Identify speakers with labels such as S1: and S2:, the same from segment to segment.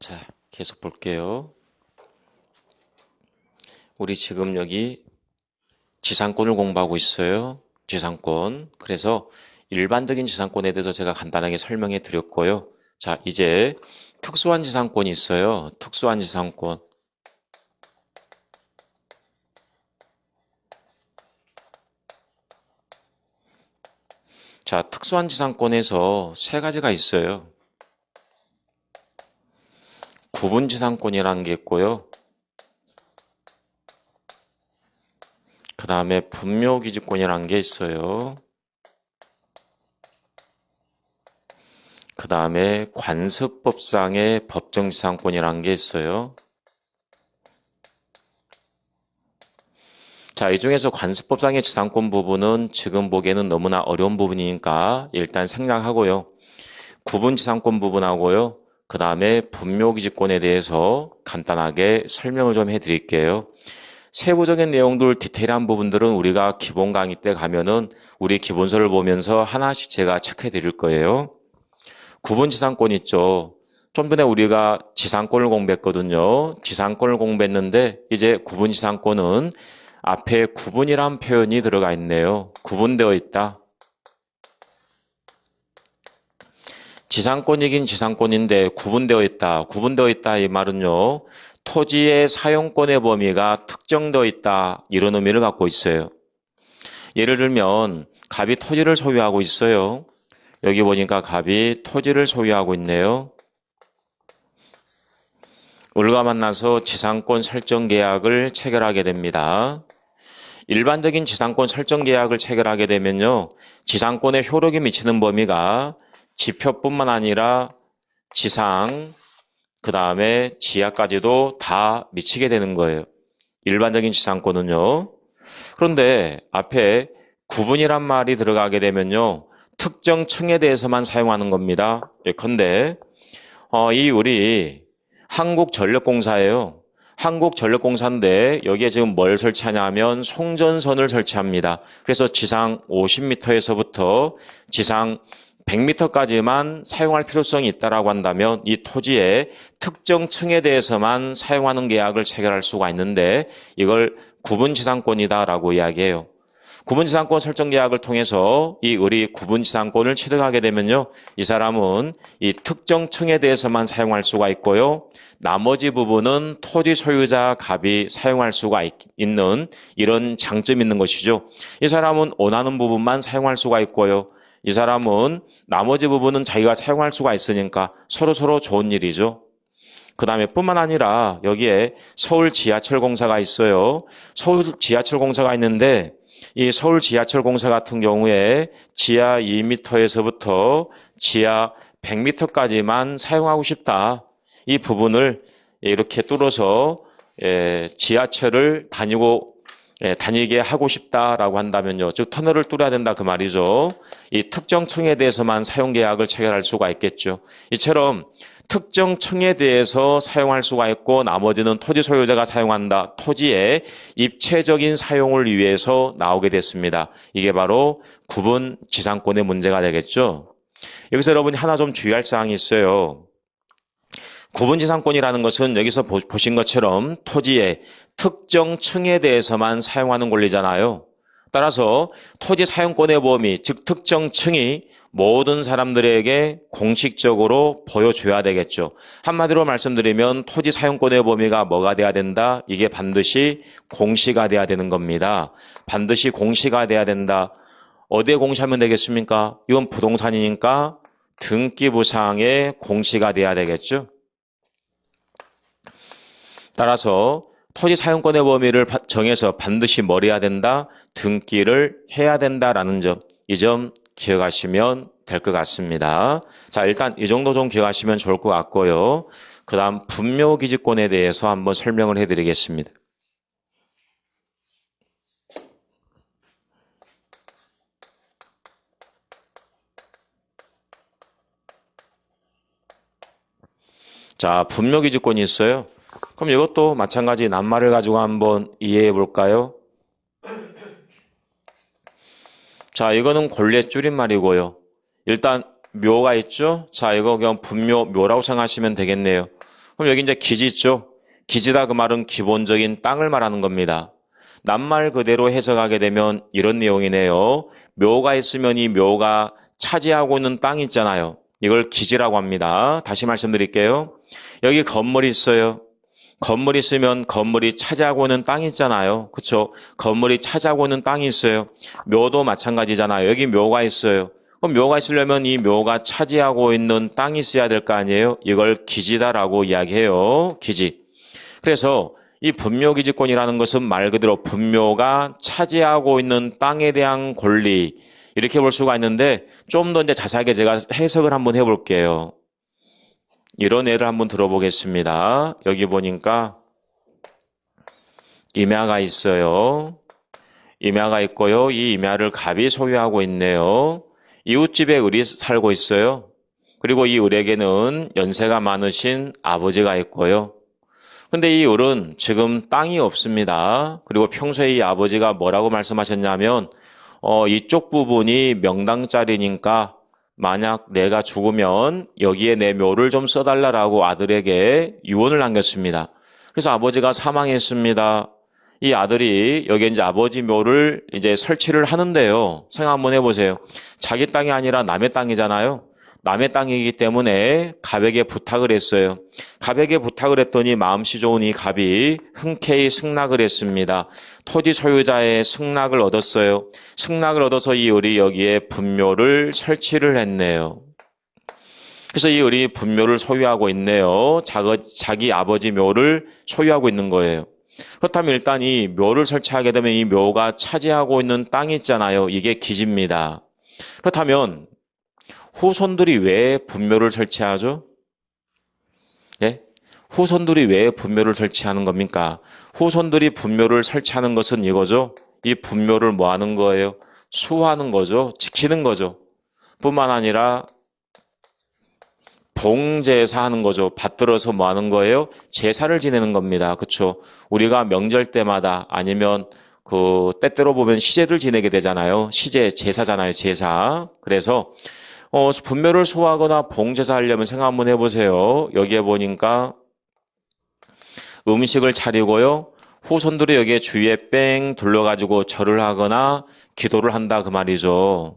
S1: 자, 계속 볼게요. 우리 지금 여기 지상권을 공부하고 있어요. 지상권. 그래서 일반적인 지상권에 대해서 제가 간단하게 설명해 드렸고요. 자, 이제 특수한 지상권이 있어요. 특수한 지상권. 자, 특수한 지상권에서 세 가지가 있어요. 구분 지상권이라는 게 있고요. 그 다음에 분묘기지권이라는 게 있어요. 그 다음에 관습법상의 법정지상권이라는 게 있어요. 자, 이 중에서 관습법상의 지상권 부분은 지금 보기에는 너무나 어려운 부분이니까 일단 생략하고요. 구분지상권 부분하고요. 그 다음에 분묘기지권에 대해서 간단하게 설명을 좀 해드릴게요. 세부적인 내용들 디테일한 부분들은 우리가 기본 강의 때 가면은 우리 기본서를 보면서 하나씩 제가 체크해 드릴 거예요. 구분지상권 있죠. 좀 전에 우리가 지상권을 공부했거든요. 지상권을 공부했는데 이제 구분지상권은 앞에 구분이란 표현이 들어가 있네요. 구분되어 있다. 지상권이긴 지상권인데 구분되어 있다. 구분되어 있다 이 말은요. 토지의 사용권의 범위가 특정되어 있다. 이런 의미를 갖고 있어요. 예를 들면 갑이 토지를 소유하고 있어요. 여기 보니까 갑이 토지를 소유하고 있네요. 을과 만나서 지상권 설정 계약을 체결하게 됩니다. 일반적인 지상권 설정 계약을 체결하게 되면요. 지상권에 효력이 미치는 범위가 지표뿐만 아니라 지상, 그 다음에 지하까지도 다 미치게 되는 거예요. 일반적인 지상권은요. 그런데 앞에 구분이란 말이 들어가게 되면요. 특정 층에 대해서만 사용하는 겁니다. 예컨대 이 우리 한국전력공사예요. 한국전력공사인데 여기에 지금 뭘 설치하냐면 송전선을 설치합니다. 그래서 지상 50m에서부터 지상 100m까지만 사용할 필요성이 있다고 한다면 이 토지의 특정 층에 대해서만 사용하는 계약을 체결할 수가 있는데 이걸 구분지상권이다라고 이야기해요. 구분지상권 설정 계약을 통해서 이 을이 구분지상권을 취득하게 되면요. 이 사람은 이 특정 층에 대해서만 사용할 수가 있고요. 나머지 부분은 토지 소유자 갑이 사용할 수가 있는 이런 장점이 있는 것이죠. 이 사람은 원하는 부분만 사용할 수가 있고요. 이 사람은 나머지 부분은 자기가 사용할 수가 있으니까 서로서로 좋은 일이죠. 그 다음에 뿐만 아니라 여기에 서울 지하철공사가 있어요. 서울 지하철공사가 있는데 이 서울 지하철공사 같은 경우에 지하 2m에서부터 지하 100m까지만 사용하고 싶다. 이 부분을 이렇게 뚫어서 지하철을 다니게 하고 싶다라고 한다면요. 즉 터널을 뚫어야 된다 그 말이죠. 이 특정 층에 대해서만 사용 계약을 체결할 수가 있겠죠. 이처럼 특정 층에 대해서 사용할 수가 있고 나머지는 토지 소유자가 사용한다. 토지의 입체적인 사용을 위해서 나오게 됐습니다. 이게 바로 구분 지상권의 문제가 되겠죠. 여기서 여러분이 하나 좀 주의할 사항이 있어요. 구분지상권이라는 것은 여기서 보신 것처럼 토지의 특정 층에 대해서만 사용하는 권리잖아요. 따라서 토지 사용권의 범위, 즉 특정 층이 모든 사람들에게 공식적으로 보여줘야 되겠죠. 한마디로 말씀드리면 토지 사용권의 범위가 뭐가 돼야 된다? 이게 반드시 공시가 돼야 되는 겁니다. 반드시 공시가 돼야 된다. 어디에 공시하면 되겠습니까? 이건 부동산이니까 등기부상에 공시가 돼야 되겠죠. 따라서 토지 사용권의 범위를 정해서 반드시 뭘 해야 된다? 등기를 해야 된다라는 점, 이 점 기억하시면 될 것 같습니다. 자, 일단 이 정도 좀 기억하시면 좋을 것 같고요. 그 다음 분묘기지권에 대해서 한번 설명을 해드리겠습니다. 자, 분묘기지권이 있어요. 그럼 이것도 마찬가지 낱말을 가지고 한번 이해해 볼까요? 자, 이거는 권리의 줄임말이고요. 일단 묘가 있죠? 자, 이거 그냥 분묘, 묘라고 생각하시면 되겠네요. 그럼 여기 이제 기지 있죠? 기지다 그 말은 기본적인 땅을 말하는 겁니다. 낱말 그대로 해석하게 되면 이런 내용이네요. 묘가 있으면 이 묘가 차지하고 있는 땅이 있잖아요. 이걸 기지라고 합니다. 다시 말씀드릴게요. 여기 건물이 있어요. 건물이 있으면 건물이 차지하고 있는 땅이 있잖아요. 그렇죠? 건물이 차지하고 있는 땅이 있어요. 묘도 마찬가지잖아요. 여기 묘가 있어요. 그럼 묘가 있으려면 이 묘가 차지하고 있는 땅이 있어야 될 거 아니에요? 이걸 기지다라고 이야기해요. 기지. 그래서 이 분묘기지권이라는 것은 말 그대로 분묘가 차지하고 있는 땅에 대한 권리, 이렇게 볼 수가 있는데 좀 더 이제 자세하게 제가 해석을 한번 해볼게요. 이런 예를 한번 들어보겠습니다. 여기 보니까 임야가 있어요. 임야가 있고요. 이 임야를 갑이 소유하고 있네요. 이웃집에 을이 살고 있어요. 그리고 이 을에게는 연세가 많으신 아버지가 있고요. 근데 이 을은 지금 땅이 없습니다. 그리고 평소에 이 아버지가 뭐라고 말씀하셨냐면 이쪽 부분이 명당짜리니까 만약 내가 죽으면 여기에 내 묘를 좀 써달라고 아들에게 유언을 남겼습니다. 그래서 아버지가 사망했습니다. 이 아들이 여기에 이제 아버지 묘를 이제 설치를 하는데요. 생각 한번 해보세요. 자기 땅이 아니라 남의 땅이잖아요. 남의 땅이기 때문에 갑에게 부탁을 했어요. 갑에게 부탁을 했더니 마음씨 좋은 이 갑이 흔쾌히 승낙을 했습니다. 토지 소유자의 승낙을 얻었어요. 승낙을 얻어서 이 을이 여기에 분묘를 설치를 했네요. 그래서 이 을이 분묘를 소유하고 있네요. 자기 아버지 묘를 소유하고 있는 거예요. 그렇다면 일단 이 묘를 설치하게 되면 이 묘가 차지하고 있는 땅이 있잖아요. 이게 기지입니다. 그렇다면 후손들이 왜 분묘를 설치하죠? 네? 후손들이 왜 분묘를 설치하는 겁니까? 후손들이 분묘를 설치하는 것은 이거죠. 이 분묘를 뭐 하는 거예요? 수호하는 거죠. 지키는 거죠. 뿐만 아니라 봉제사 하는 거죠. 받들어서 뭐 하는 거예요? 제사를 지내는 겁니다. 그렇죠? 우리가 명절 때마다 아니면 때때로 보면 시제를 지내게 되잖아요. 시제, 제사잖아요. 제사. 그래서 분묘를 소화하거나 봉제사 하려면 생각 한번 해보세요. 여기에 보니까 음식을 차리고요. 후손들이 여기에 주위에 뺑 둘러가지고 절을 하거나 기도를 한다 그 말이죠.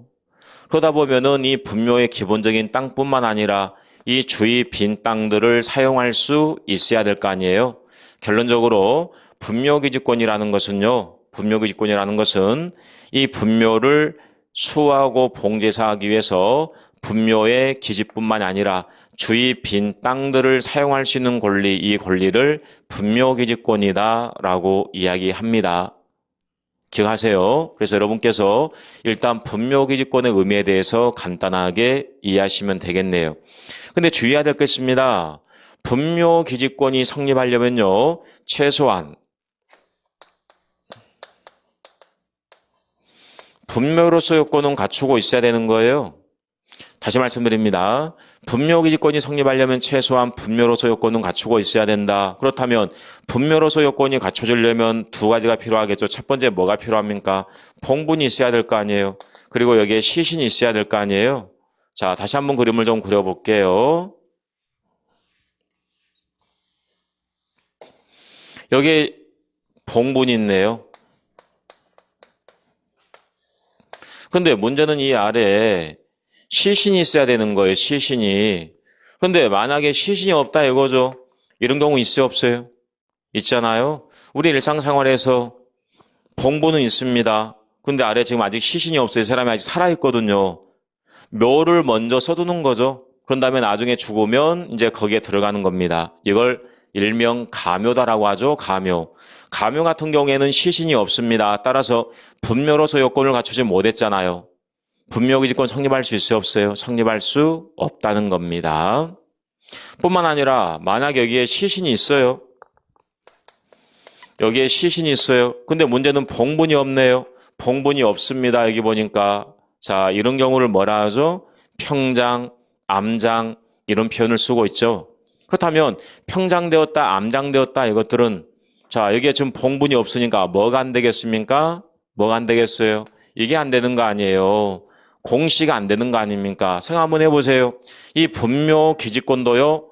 S1: 그러다 보면은 이 분묘의 기본적인 땅뿐만 아니라 이 주위 빈 땅들을 사용할 수 있어야 될 거 아니에요. 결론적으로 분묘기지권이라는 것은요. 분묘기지권이라는 것은 이 분묘를 수호하고 봉제사하기 위해서 분묘의 기지뿐만 아니라 주위 빈 땅들을 사용할 수 있는 권리, 이 권리를 분묘기지권이다라고 이야기합니다. 기억하세요. 그래서 여러분께서 일단 분묘기지권의 의미에 대해서 간단하게 이해하시면 되겠네요. 근데 주의해야 될 게 있습니다. 분묘기지권이 성립하려면요. 최소한 분묘로서 요건은 갖추고 있어야 되는 거예요. 다시 말씀드립니다. 분묘기지권이 성립하려면 최소한 분묘로서 요건은 갖추고 있어야 된다. 그렇다면 분묘로서 요건이 갖춰지려면 두 가지가 필요하겠죠. 첫 번째 뭐가 필요합니까? 봉분이 있어야 될 거 아니에요. 그리고 여기에 시신이 있어야 될 거 아니에요. 자, 다시 한번 그림을 좀 그려볼게요. 여기에 봉분이 있네요. 근데 문제는 이 아래에 시신이 있어야 되는 거예요. 시신이. 근데 만약에 시신이 없다 이거죠. 이런 경우 있어요? 없어요? 있잖아요. 우리 일상생활에서 봉분은 있습니다. 근데 아래 지금 아직 시신이 없어요. 사람이 아직 살아있거든요. 묘를 먼저 써두는 거죠. 그런 다음에 나중에 죽으면 이제 거기에 들어가는 겁니다. 이걸 일명 가묘다라고 하죠. 가묘. 가묘 같은 경우에는 시신이 없습니다. 따라서 분묘로서 요건을 갖추지 못했잖아요. 분묘기지권 성립할 수 있어요? 없어요? 성립할 수 없다는 겁니다. 뿐만 아니라 만약 여기에 시신이 있어요. 여기에 시신이 있어요. 근데 문제는 봉분이 없네요. 봉분이 없습니다. 여기 보니까. 자, 이런 경우를 뭐라 하죠? 평장, 암장 이런 표현을 쓰고 있죠. 그렇다면 평장되었다, 암장되었다 이것들은 자, 여기에 지금 봉분이 없으니까 뭐가 안 되겠습니까? 뭐가 안 되겠어요? 이게 안 되는 거 아니에요. 공시가 안 되는 거 아닙니까? 생각 한번 해보세요. 이 분묘 기지권도요.